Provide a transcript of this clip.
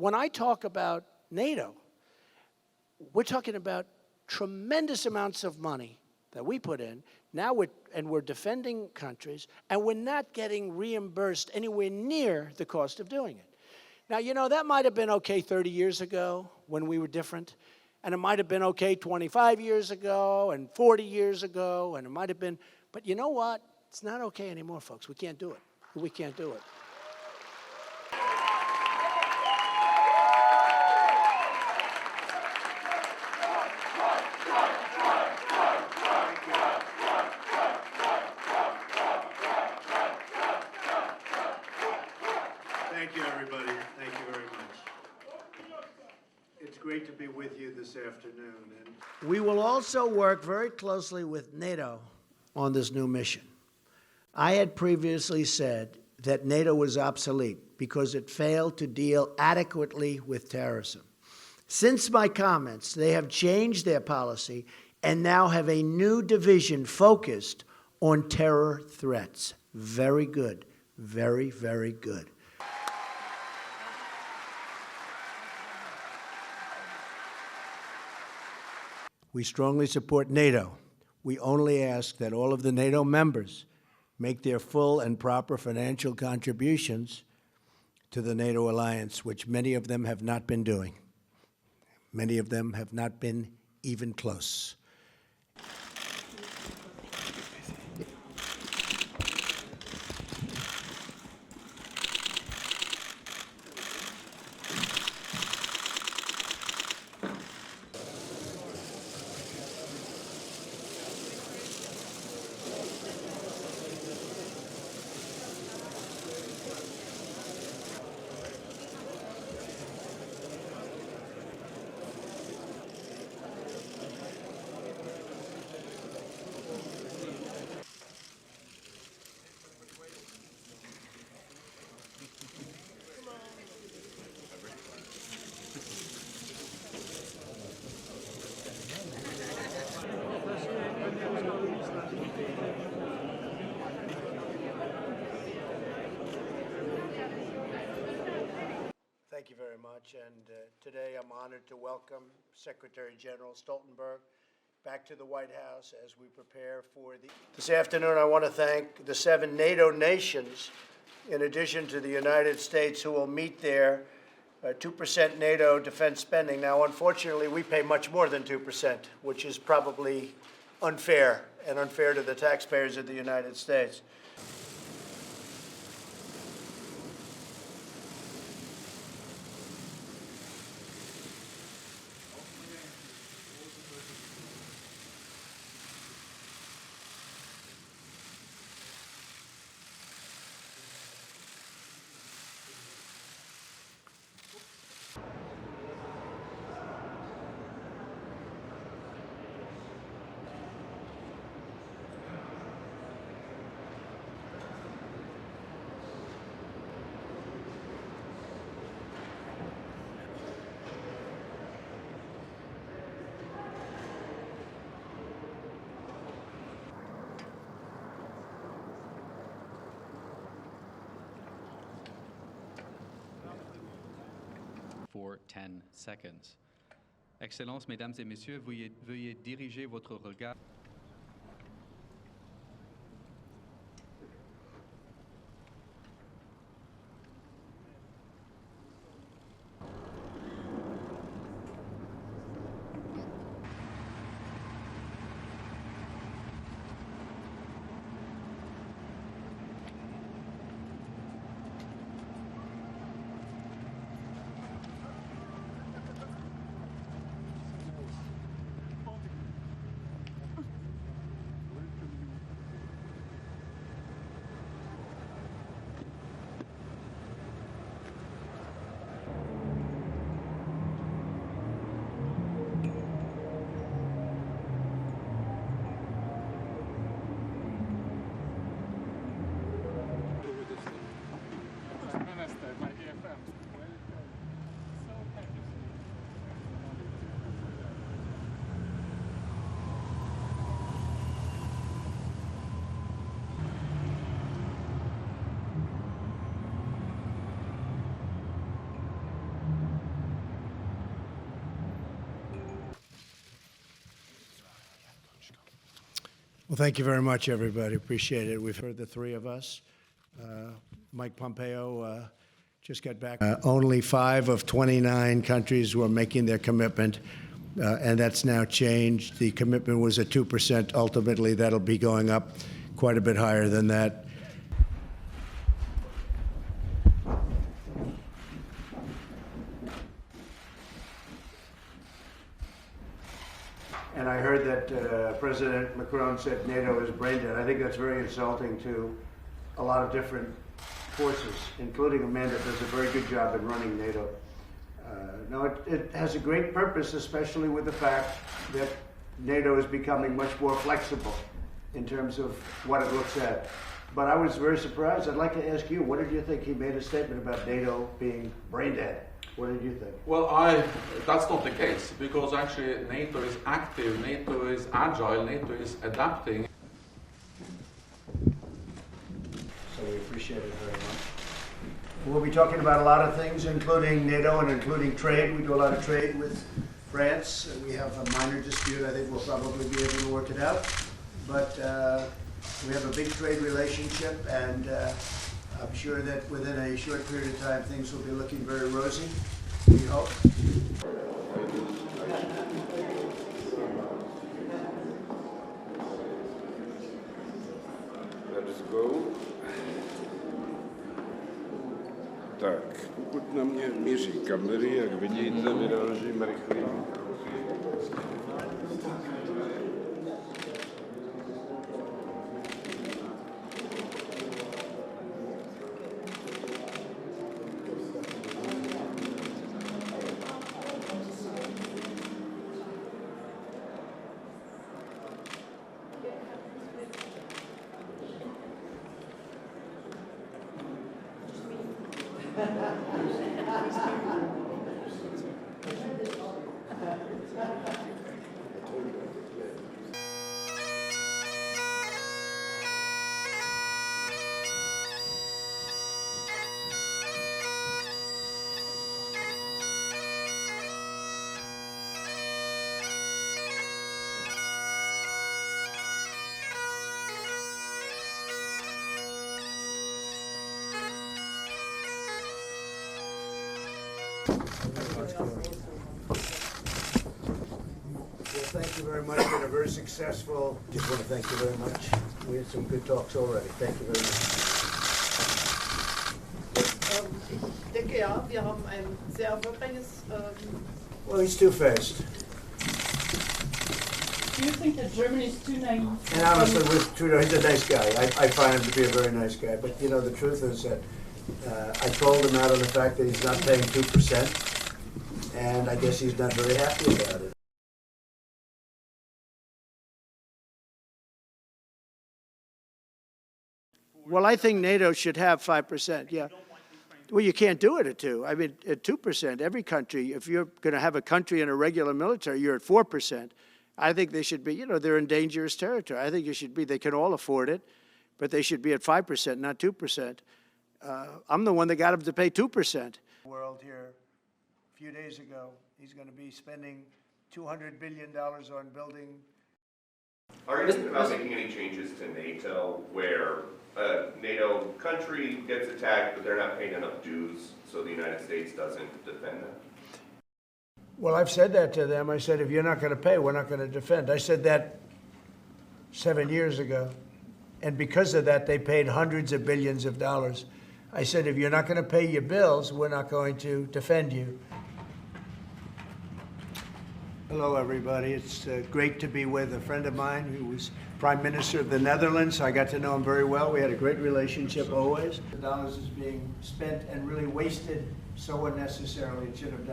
when I talk about NATO, we're talking about tremendous amounts of money that we put in. Now we're defending countries, and we're not getting reimbursed anywhere near the cost of doing it. Now, you know, that might have been okay 30 years ago when we were different, and it might have been okay 25 years ago and 40 years ago, and it might have been, but you know what? It's not okay anymore, folks. We can't do it. We can't do it. Thank you, everybody. Thank you very much. It's great to be with you this afternoon. And we will also work very closely with NATO on this new mission. I had previously said that NATO was obsolete because it failed to deal adequately with terrorism. Since my comments, they have changed their policy and now have a new division focused on terror threats. Very good. Very, very good. We strongly support NATO. We only ask that all of the NATO members make their full and proper financial contributions to the NATO alliance, which many of them have not been doing. Many of them have not been even close. Thank you very much, and today I'm honored to welcome Secretary General Stoltenberg back to the White House as we prepare for the... This afternoon I want to thank the 7 NATO nations, in addition to the United States, who will meet their 2% NATO defense spending. Now, unfortunately, we pay much more than 2%, which is probably unfair, and unfair to the taxpayers of the United States. For 10 seconds. Excellences, Mesdames et Messieurs, veuillez diriger votre regard. Well, thank you very much, everybody. Appreciate it. We've heard the three of us. Mike Pompeo just got back. Only 5 of 29 countries were making their commitment, and that's now changed. The commitment was at 2%. Ultimately, that'll be going up quite a bit higher than that. And I heard that President Macron said NATO is brain dead. I think that's very insulting to a lot of different forces, including a man that does a very good job in running NATO. No, it has a great purpose, especially with the fact that NATO is becoming much more flexible in terms of what it looks at. But I was very surprised. I'd like to ask you, what did you think? He made a statement about NATO being brain dead. What did you think? Well, that's not the case, because actually NATO is active, NATO is agile, NATO is adapting. So we appreciate it very much. We'll be talking about a lot of things, including NATO and including trade. We do a lot of trade with France. We have a minor dispute. I think we'll probably be able to work it out. But we have a big trade relationship, and I'm sure that within a short period of time, things will be looking very rosy. We hope. Let's go. Tak, pokud na mě míří kamery, jak vidíte, vynaložíme rychlý. Well, thank you very much. Been a very successful. Just want to thank you very much. We had some good talks already. Thank you very much. Ich denke ja, wir haben ein sehr erfolgreiches. Well, he's too fast. Do you think that Germany is too naive? And honestly, with Trudeau, he's a nice guy. I find him to be a very nice guy. But, you know, the truth is that I called him out on the fact that he's not paying 2%, and I guess he's not very happy about it. Well, I think NATO should have 5%, yeah. Well, you can't do it at 2. I mean, at 2%, every country, if you're going to have a country in a regular military, you're at 4%. I think they should be, you know, they're in dangerous territory. I think it should be, they can all afford it, but they should be at 5%, not 2%. I'm the one that got him to pay 2%. World here, a few days ago, he's going to be spending $200 billion on building. Are you thinking about making any changes to NATO where a NATO country gets attacked, but they're not paying enough dues, so the United States doesn't defend them? Well, I've said that to them. I said, if you're not going to pay, we're not going to defend. I said that 7 years ago. And because of that, they paid hundreds of billions of dollars. I said, if you're not going to pay your bills, we're not going to defend you. Hello, everybody. It's great to be with a friend of mine who was Prime Minister of the Netherlands. I got to know him very well. We had a great relationship always. The dollars is being spent and really wasted so unnecessarily. It should have done.